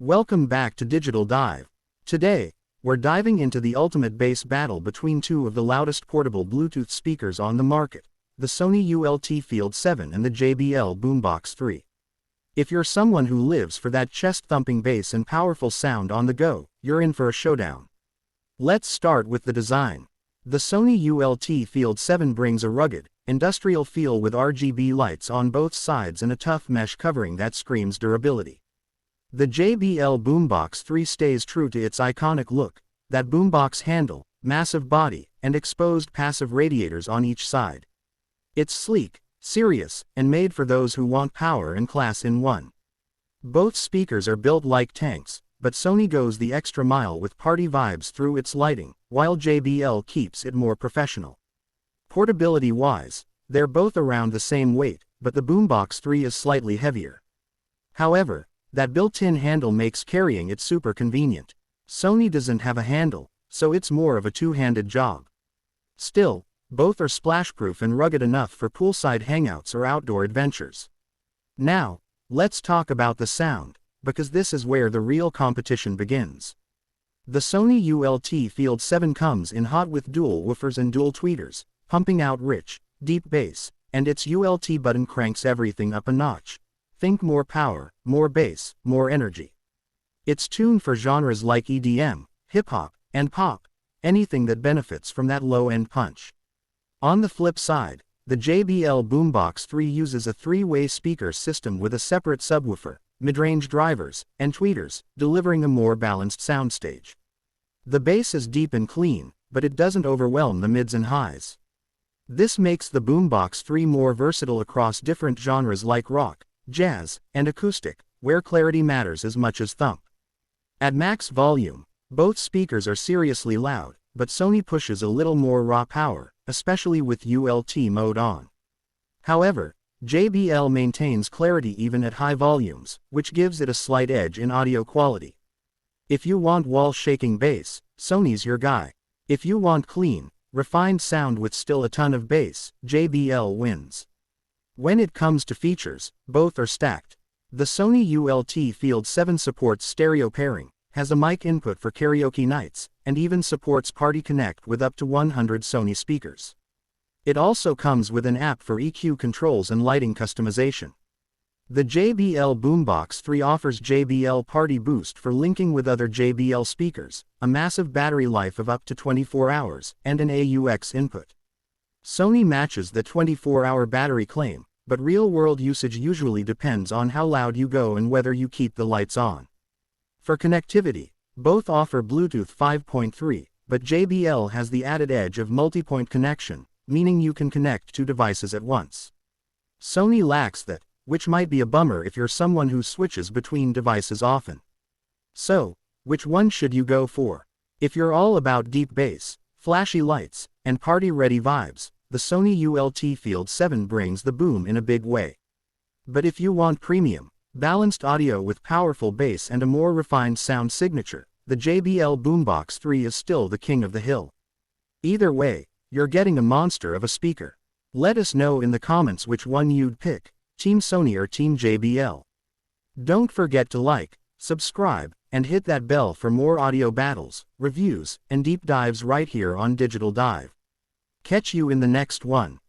Welcome back to Digital Dive. Today, we're diving into the ultimate bass battle between two of the loudest portable Bluetooth speakers on the market, the Sony ULT Field 7 and the JBL Boombox 3. If you're someone who lives for that chest-thumping bass and powerful sound on the go, you're in for a showdown. Let's start with the design. The Sony ULT Field 7 brings a rugged, industrial feel with RGB lights on both sides and a tough mesh covering that screams durability. The JBL Boombox 3 stays true to its iconic look, that boombox handle, massive body, and exposed passive radiators on each side. It's sleek, serious, and made for those who want power and class in one. Both speakers are built like tanks, but Sony goes the extra mile with party vibes through its lighting, while JBL keeps it more professional. Portability-wise, they're both around the same weight, but the Boombox 3 is slightly heavier. However, that built-in handle makes carrying it super convenient. Sony doesn't have a handle, so it's more of a two-handed job. Still, both are splash-proof and rugged enough for poolside hangouts or outdoor adventures. Now, let's talk about the sound, because this is where the real competition begins. The Sony ULT Field 7 comes in hot with dual woofers and dual tweeters, pumping out rich, deep bass, and its ULT button cranks everything up a notch. Think more power, more bass, more energy. It's tuned for genres like EDM, hip-hop, and pop, anything that benefits from that low-end punch. On the flip side, the JBL Boombox 3 uses a three-way speaker system with a separate subwoofer, mid-range drivers, and tweeters, delivering a more balanced soundstage. The bass is deep and clean, but it doesn't overwhelm the mids and highs. This makes the Boombox 3 more versatile across different genres like rock, jazz, and acoustic, where clarity matters as much as thump. At max volume, both speakers are seriously loud, but Sony pushes a little more raw power, especially with ULT mode on. However, JBL maintains clarity even at high volumes, which gives it a slight edge in audio quality. If you want wall-shaking bass, Sony's your guy. If you want clean, refined sound with still a ton of bass, JBL wins. When it comes to features, both are stacked. The Sony ULT Field 7 supports stereo pairing, has a mic input for karaoke nights, and even supports Party Connect with up to 100 Sony speakers. It also comes with an app for EQ controls and lighting customization. The JBL Boombox 3 offers JBL Party Boost for linking with other JBL speakers, a massive battery life of up to 24 hours, and an AUX input. Sony matches the 24-hour battery claim, but real-world usage usually depends on how loud you go and whether you keep the lights on. For connectivity, both offer Bluetooth 5.3, but JBL has the added edge of multi-point connection, meaning you can connect two devices at once. Sony lacks that, which might be a bummer if you're someone who switches between devices often. So, which one should you go for? If you're all about deep bass, flashy lights, and party-ready vibes, the Sony ULT Field 7 brings the boom in a big way. But if you want premium, balanced audio with powerful bass and a more refined sound signature, the JBL Boombox 3 is still the king of the hill. Either way, you're getting a monster of a speaker. Let us know in the comments which one you'd pick, Team Sony or Team JBL. Don't forget to like, subscribe, and hit that bell for more audio battles, reviews, and deep dives right here on Digital Dive. Catch you in the next one.